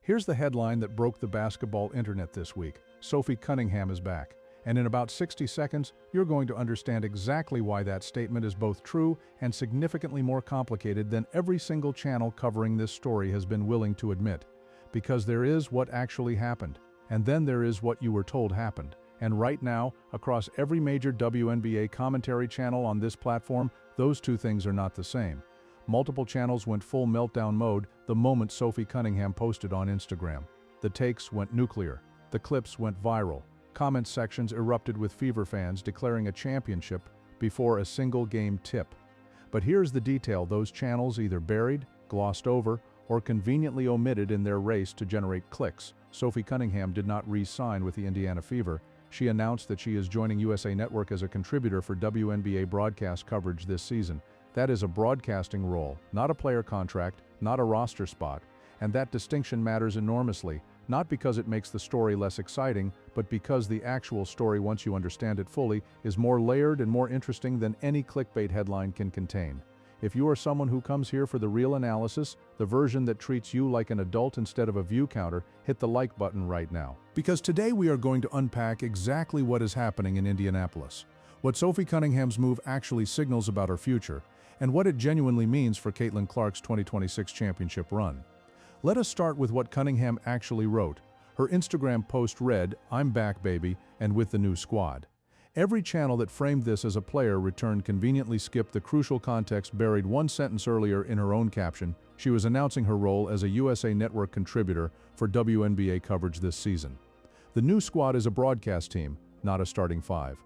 Here's the headline that broke the basketball internet this week. Sophie Cunningham is back. And in about 60 seconds, you're going to understand exactly why that statement is both true and significantly more complicated than every single channel covering this story has been willing to admit. Because there is what actually happened, and then there is what you were told happened. And right now, across every major WNBA commentary channel on this platform, those two things are not the same. Multiple channels went full meltdown mode the moment Sophie Cunningham posted on Instagram. The takes went nuclear. The clips went viral. Comment sections erupted with Fever fans declaring a championship before a single game tip. But here's the detail those channels either buried, glossed over, or conveniently omitted in their race to generate clicks. Sophie Cunningham did not re-sign with the Indiana Fever. She announced that she is joining USA Network as a contributor for WNBA broadcast coverage this season. That is a broadcasting role, not a player contract, not a roster spot. And that distinction matters enormously, not because it makes the story less exciting, but because the actual story, once you understand it fully, is more layered and more interesting than any clickbait headline can contain. If you are someone who comes here for the real analysis, the version that treats you like an adult instead of a view counter, hit the like button right now. Because today we are going to unpack exactly what is happening in Indianapolis, what Sophie Cunningham's move actually signals about her future, and what it genuinely means for Caitlin Clark's 2026 championship run. Let us start with what Cunningham actually wrote. Her Instagram post read, "I'm back, baby, and with the new squad." Every channel that framed this as a player return conveniently skipped the crucial context buried one sentence earlier in her own caption. She was announcing her role as a USA Network contributor for WNBA coverage this season. The new squad is a broadcast team, not a starting five.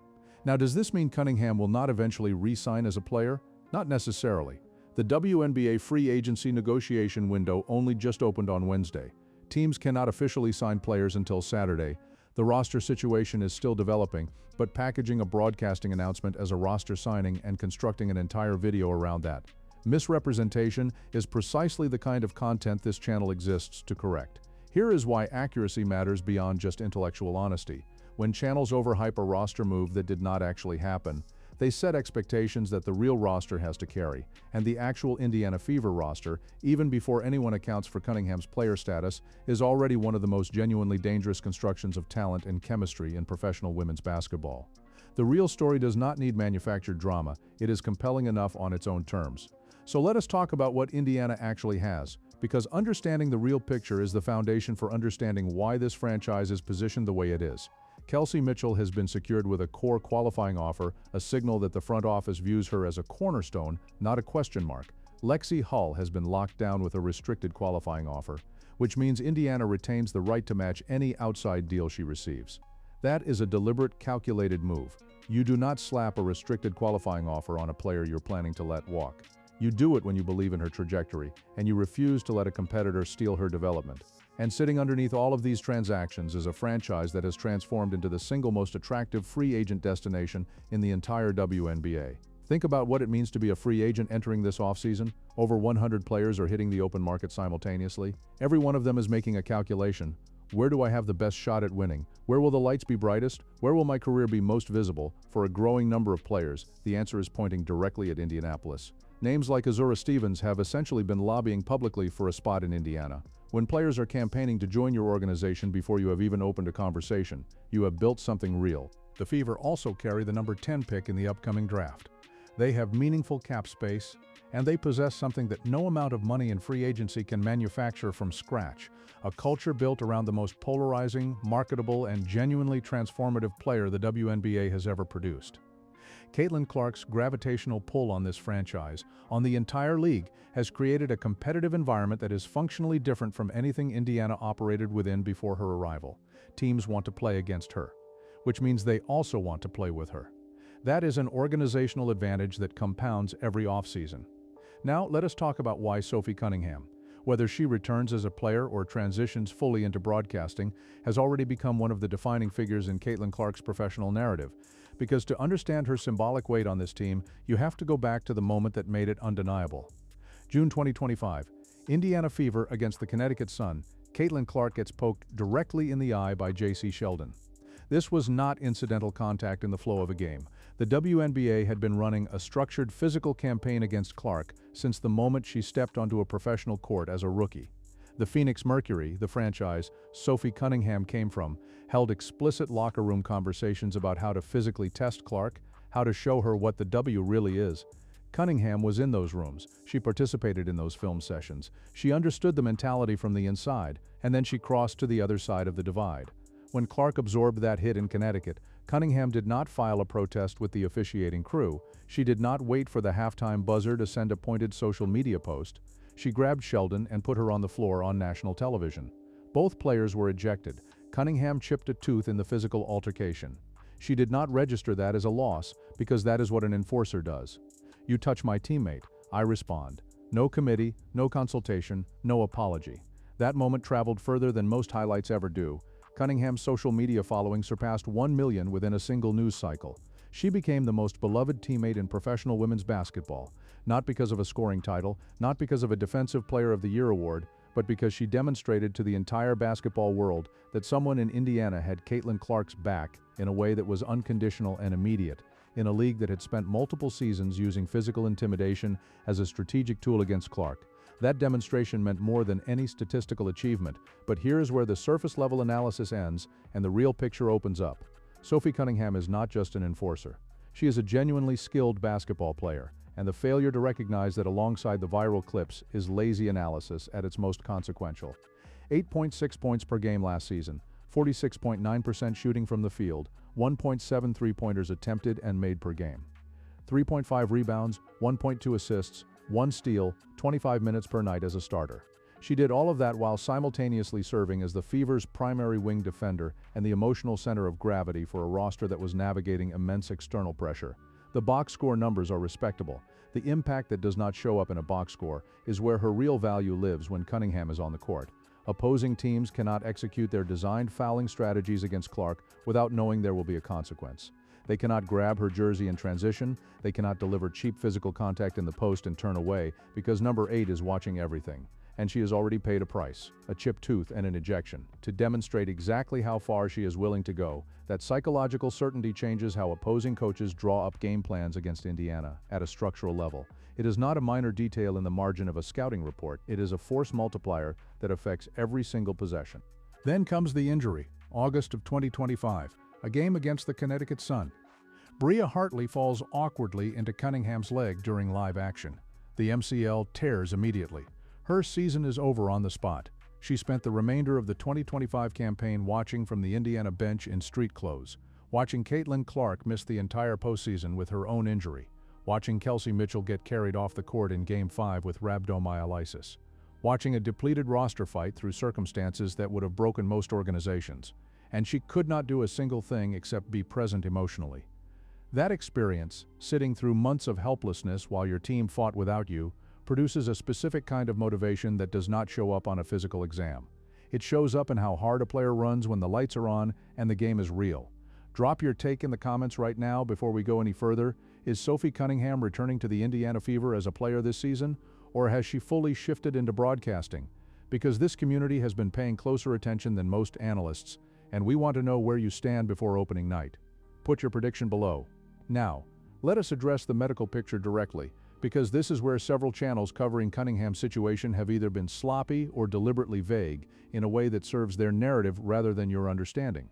Now, does this mean Cunningham will not eventually re-sign as a player? Not necessarily. The WNBA free agency negotiation window only just opened on Wednesday. Teams cannot officially sign players until Saturday. The roster situation is still developing, but packaging a broadcasting announcement as a roster signing and constructing an entire video around that. Misrepresentation is precisely the kind of content this channel exists to correct. Here is why accuracy matters beyond just intellectual honesty. When channels overhype a roster move that did not actually happen, they set expectations that the real roster has to carry, and the actual Indiana Fever roster, even before anyone accounts for Cunningham's player status, is already one of the most genuinely dangerous constructions of talent and chemistry in professional women's basketball. The real story does not need manufactured drama, it is compelling enough on its own terms. So let us talk about what Indiana actually has, because understanding the real picture is the foundation for understanding why this franchise is positioned the way it is. Kelsey Mitchell has been secured with a core qualifying offer, a signal that the front office views her as a cornerstone, not a question mark. Lexie Hull has been locked down with a restricted qualifying offer, which means Indiana retains the right to match any outside deal she receives. That is a deliberate, calculated move. You do not slap a restricted qualifying offer on a player you're planning to let walk. You do it when you believe in her trajectory, and you refuse to let a competitor steal her development. And sitting underneath all of these transactions is a franchise that has transformed into the single most attractive free agent destination in the entire WNBA. Think about what it means to be a free agent entering this offseason. Over 100 players are hitting the open market simultaneously. Every one of them is making a calculation. Where do I have the best shot at winning? Where will the lights be brightest? Where will my career be most visible? For a growing number of players, the answer is pointing directly at Indianapolis. Names like Azura Stevens have essentially been lobbying publicly for a spot in Indiana. When players are campaigning to join your organization before you have even opened a conversation, you have built something real. The Fever also carry the number 10 pick in the upcoming draft. They have meaningful cap space, and they possess something that no amount of money in free agency can manufacture from scratch, a culture built around the most polarizing, marketable, and genuinely transformative player the WNBA has ever produced. Caitlin Clark's gravitational pull on this franchise, on the entire league, has created a competitive environment that is functionally different from anything Indiana operated within before her arrival. Teams want to play against her, which means they also want to play with her. That is an organizational advantage that compounds every offseason. Now, let us talk about why Sophie Cunningham, whether she returns as a player or transitions fully into broadcasting, has already become one of the defining figures in Caitlin Clark's professional narrative. Because to understand her symbolic weight on this team, you have to go back to the moment that made it undeniable. June 2025, Indiana Fever against the Connecticut Sun. Caitlin Clark gets poked directly in the eye by J.C. Sheldon. This was not incidental contact in the flow of a game. The WNBA had been running a structured physical campaign against Clark since the moment she stepped onto a professional court as a rookie. The Phoenix Mercury, the franchise Sophie Cunningham came from, held explicit locker room conversations about how to physically test Clark, how to show her what the W really is. Cunningham was in those rooms, she participated in those film sessions, she understood the mentality from the inside, and then she crossed to the other side of the divide. When Clark absorbed that hit in Connecticut, Cunningham did not file a protest with the officiating crew, she did not wait for the halftime buzzer to send a pointed social media post. She grabbed Sheldon and put her on the floor on national television. Both players were ejected. Cunningham chipped a tooth in the physical altercation. She did not register that as a loss, because that is what an enforcer does. You touch my teammate, I respond. No committee, no consultation, no apology. That moment traveled further than most highlights ever do. Cunningham's social media following surpassed 1 million within a single news cycle. She became the most beloved teammate in professional women's basketball, not because of a scoring title, not because of a Defensive Player of the Year award, but because she demonstrated to the entire basketball world that someone in Indiana had Caitlin Clark's back in a way that was unconditional and immediate, in a league that had spent multiple seasons using physical intimidation as a strategic tool against Clark. That demonstration meant more than any statistical achievement, but here is where the surface-level analysis ends and the real picture opens up. Sophie Cunningham is not just an enforcer. She is a genuinely skilled basketball player, and the failure to recognize that alongside the viral clips is lazy analysis at its most consequential. 8.6 points per game last season, 46.9% shooting from the field, 1.7 three-pointers attempted and made per game. 3.5 rebounds, 1.2 assists, 1 steal, 25 minutes per night as a starter. She did all of that while simultaneously serving as the Fever's primary wing defender and the emotional center of gravity for a roster that was navigating immense external pressure. The box score numbers are respectable. The impact that does not show up in a box score is where her real value lives when Cunningham is on the court. Opposing teams cannot execute their designed fouling strategies against Clark without knowing there will be a consequence. They cannot grab her jersey in transition, they cannot deliver cheap physical contact in the post and turn away because number 8 is watching everything. And she has already paid a price, a chipped tooth and an ejection, to demonstrate exactly how far she is willing to go. That psychological certainty changes how opposing coaches draw up game plans against Indiana at a structural level. It is not a minor detail in the margin of a scouting report, it is a force multiplier that affects every single possession. Then comes the injury, August of 2025, a game against the Connecticut Sun. Bria Hartley falls awkwardly into Cunningham's leg during live action. The MCL tears immediately. Her season is over on the spot. She spent the remainder of the 2025 campaign watching from the Indiana bench in street clothes, watching Caitlin Clark miss the entire postseason with her own injury, watching Kelsey Mitchell get carried off the court in Game 5 with rhabdomyolysis, watching a depleted roster fight through circumstances that would have broken most organizations, and she could not do a single thing except be present emotionally. That experience, sitting through months of helplessness while your team fought without you, produces a specific kind of motivation that does not show up on a physical exam. It shows up in how hard a player runs when the lights are on and the game is real. Drop your take in the comments right now before we go any further. Is Sophie Cunningham returning to the Indiana Fever as a player this season, or has she fully shifted into broadcasting? Because this community has been paying closer attention than most analysts, and we want to know where you stand before opening night. Put your prediction below. Now, let us address the medical picture directly, because this is where several channels covering Cunningham's situation have either been sloppy or deliberately vague in a way that serves their narrative rather than your understanding.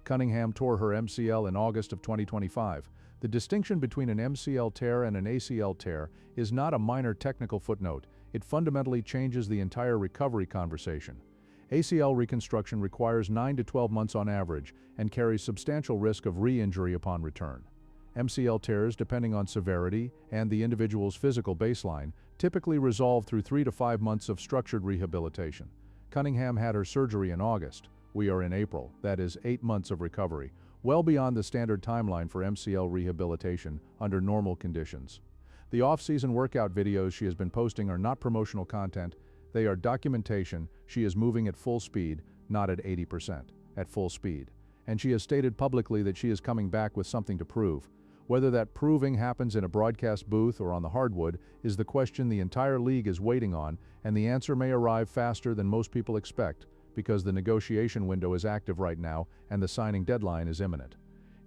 Cunningham tore her MCL in August of 2025. The distinction between an MCL tear and an ACL tear is not a minor technical footnote. It fundamentally changes the entire recovery conversation. ACL reconstruction requires 9 to 12 months on average and carries substantial risk of re-injury upon return. MCL tears, depending on severity and the individual's physical baseline, typically resolve through 3 to 5 months of structured rehabilitation. Cunningham had her surgery in August. We are in April, that is 8 months of recovery, well beyond the standard timeline for MCL rehabilitation under normal conditions. The off-season workout videos she has been posting are not promotional content, they are documentation. She is moving at full speed, not at 80%, at full speed. And she has stated publicly that she is coming back with something to prove. Whether that proving happens in a broadcast booth or on the hardwood is the question the entire league is waiting on, and the answer may arrive faster than most people expect, because the negotiation window is active right now and the signing deadline is imminent.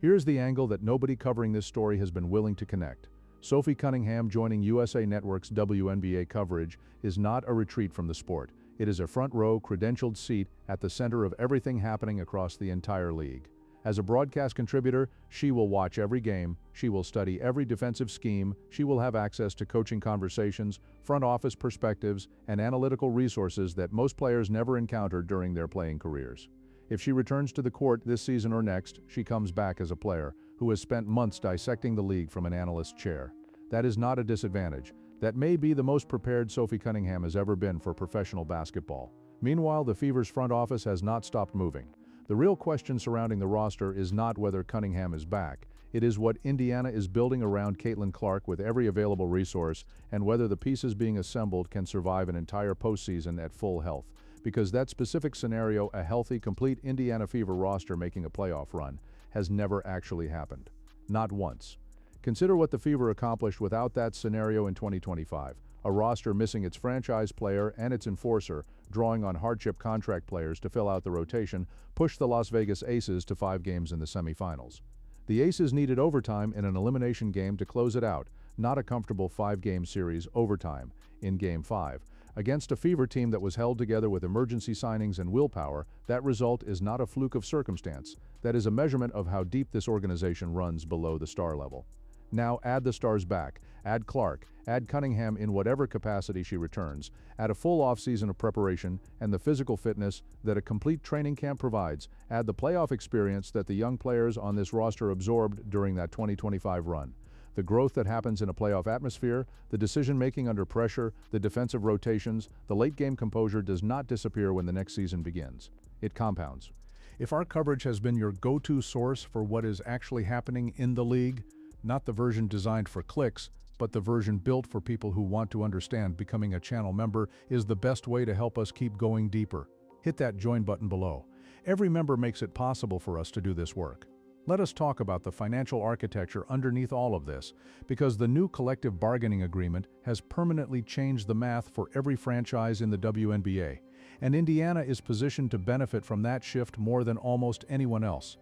Here's the angle that nobody covering this story has been willing to connect. Sophie Cunningham joining USA Network's WNBA coverage is not a retreat from the sport. It is a front-row, credentialed seat at the center of everything happening across the entire league. As a broadcast contributor, she will watch every game, she will study every defensive scheme, she will have access to coaching conversations, front office perspectives, and analytical resources that most players never encountered during their playing careers. If she returns to the court this season or next, she comes back as a player who has spent months dissecting the league from an analyst's chair. That is not a disadvantage. That may be the most prepared Sophie Cunningham has ever been for professional basketball. Meanwhile, the Fever's front office has not stopped moving. The real question surrounding the roster is not whether Cunningham is back. It is what Indiana is building around Caitlin Clark with every available resource, and whether the pieces being assembled can survive an entire postseason at full health. Because that specific scenario, a healthy, complete Indiana Fever roster making a playoff run, has never actually happened. Not once. Consider what the Fever accomplished without that scenario in 2025. A roster missing its franchise player and its enforcer, drawing on hardship contract players to fill out the rotation, pushed the Las Vegas Aces to 5 games in the semifinals. The Aces needed overtime in an elimination game to close it out, not a comfortable 5-game series overtime in Game 5. Against a Fever team that was held together with emergency signings and willpower, that result is not a fluke of circumstance. That is a measurement of how deep this organization runs below the star level. Now add the stars back, add Clark, add Cunningham in whatever capacity she returns, add a full offseason of preparation and the physical fitness that a complete training camp provides, add the playoff experience that the young players on this roster absorbed during that 2025 run. The growth that happens in a playoff atmosphere, the decision-making under pressure, the defensive rotations, the late-game composure does not disappear when the next season begins. It compounds. If our coverage has been your go-to source for what is actually happening in the league, not the version designed for clicks, but the version built for people who want to understand, becoming a channel member is the best way to help us keep going deeper. Hit that join button below. Every member makes it possible for us to do this work. Let us talk about the financial architecture underneath all of this, because the new collective bargaining agreement has permanently changed the math for every franchise in the WNBA, and Indiana is positioned to benefit from that shift more than almost anyone else.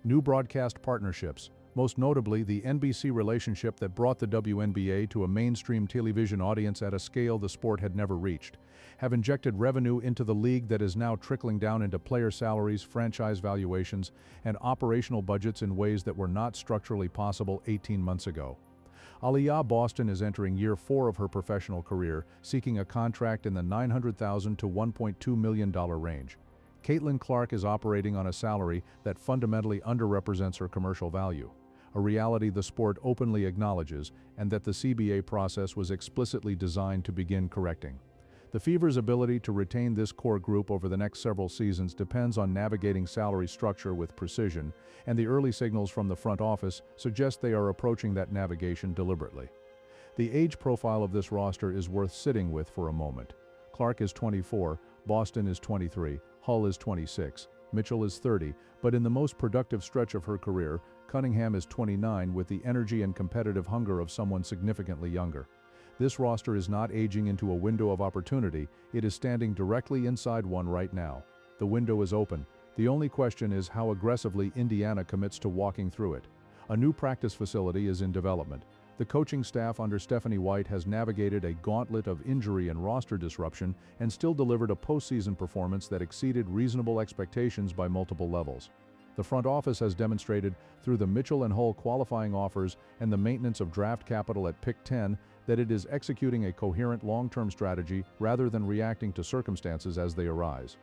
New broadcast partnerships, most notably the NBC relationship that brought the WNBA to a mainstream television audience at a scale the sport had never reached, have injected revenue into the league that is now trickling down into player salaries, franchise valuations, and operational budgets in ways that were not structurally possible 18 months ago. Aliyah Boston is entering year 4 of her professional career, seeking a contract in the $900,000 to $1.2 million range. Caitlin Clark is operating on a salary that fundamentally underrepresents her commercial value, a reality the sport openly acknowledges and that the CBA process was explicitly designed to begin correcting. The Fever's ability to retain this core group over the next several seasons depends on navigating salary structure with precision, and the early signals from the front office suggest they are approaching that navigation deliberately. The age profile of this roster is worth sitting with for a moment. Clark is 24, Boston is 23, Hull is 26, Mitchell is 30, but in the most productive stretch of her career, Cunningham is 29 with the energy and competitive hunger of someone significantly younger. This roster is not aging into a window of opportunity, it is standing directly inside one right now. The window is open. The only question is how aggressively Indiana commits to walking through it. A new practice facility is in development. The coaching staff under Stephanie White has navigated a gauntlet of injury and roster disruption and still delivered a postseason performance that exceeded reasonable expectations by multiple levels. The front office has demonstrated through the Mitchell and Hull qualifying offers and the maintenance of draft capital at pick 10 that it is executing a coherent long-term strategy rather than reacting to circumstances as they arise.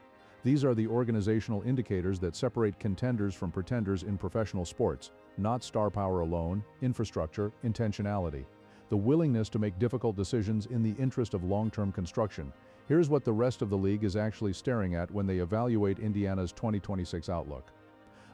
These are the organizational indicators that separate contenders from pretenders in professional sports, not star power alone, infrastructure, intentionality. The willingness to make difficult decisions in the interest of long-term construction. Here's what the rest of the league is actually staring at when they evaluate Indiana's 2026 outlook.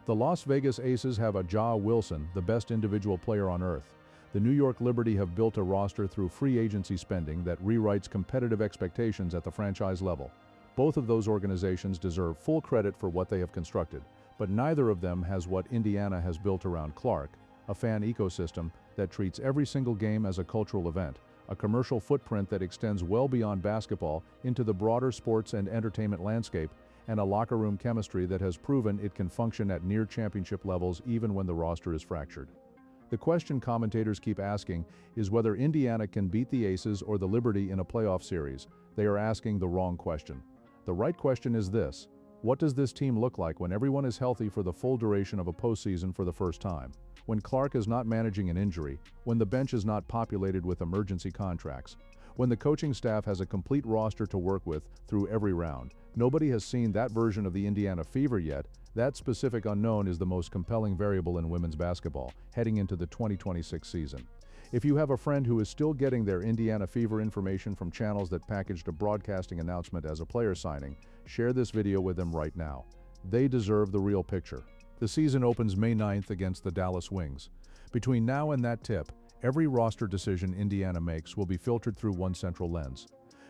The Las Vegas Aces have a Ja Wilson, the best individual player on earth. The New York Liberty have built a roster through free agency spending that rewrites competitive expectations at the franchise level. Both of those organizations deserve full credit for what they have constructed, but neither of them has what Indiana has built around Clark, a fan ecosystem that treats every single game as a cultural event, a commercial footprint that extends well beyond basketball into the broader sports and entertainment landscape, and a locker room chemistry that has proven it can function at near championship levels even when the roster is fractured. The question commentators keep asking is whether Indiana can beat the Aces or the Liberty in a playoff series. They are asking the wrong question. The right question is this: what does this team look like when everyone is healthy for the full duration of a postseason for the first time? When Clark is not managing an injury, when the bench is not populated with emergency contracts, when the coaching staff has a complete roster to work with through every round. Nobody has seen that version of the Indiana Fever yet. That specific unknown is the most compelling variable in women's basketball heading into the 2026 season. If you have a friend who is still getting their Indiana Fever information from channels that packaged a broadcasting announcement as a player signing, share this video with them right now. They deserve the real picture. The season opens May 9th against the Dallas Wings. Between now and that tip, every roster decision Indiana makes will be filtered through one central lens.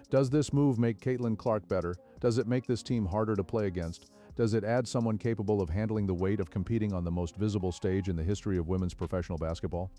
Does this move make Caitlin Clark better? Does it make this team harder to play against? Does it add someone capable of handling the weight of competing on the most visible stage in the history of women's professional basketball?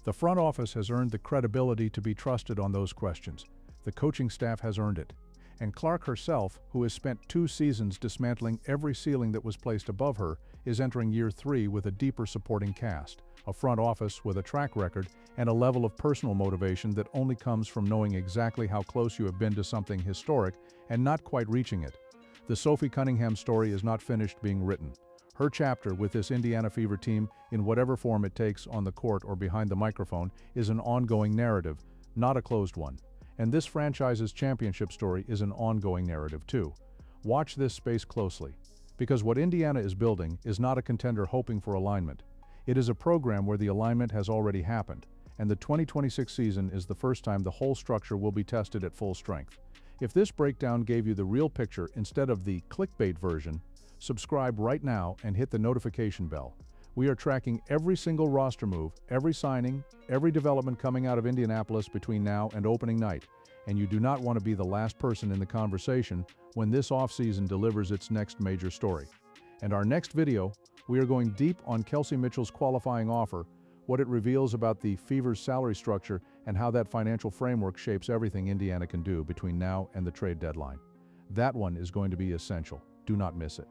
The front office has earned the credibility to be trusted on those questions. The coaching staff has earned it. And Clark herself, who has spent 2 seasons dismantling every ceiling that was placed above her, is entering year 3 with a deeper supporting cast, a front office with a track record, and a level of personal motivation that only comes from knowing exactly how close you have been to something historic and not quite reaching it. The Sophie Cunningham story is not finished being written. Her chapter with this Indiana Fever team, in whatever form it takes on the court or behind the microphone, is an ongoing narrative, not a closed one. And this franchise's championship story is an ongoing narrative too. Watch this space closely, because what Indiana is building is not a contender hoping for alignment. It is a program where the alignment has already happened, and the 2026 season is the first time the whole structure will be tested at full strength. If this breakdown gave you the real picture instead of the clickbait version, subscribe right now and hit the notification bell. We are tracking every single roster move, every signing, every development coming out of Indianapolis between now and opening night, and you do not want to be the last person in the conversation when this offseason delivers its next major story. And our next video, we are going deep on Kelsey Mitchell's qualifying offer, what it reveals about the Fever's salary structure, and how that financial framework shapes everything Indiana can do between now and the trade deadline. That one is going to be essential. Do not miss it.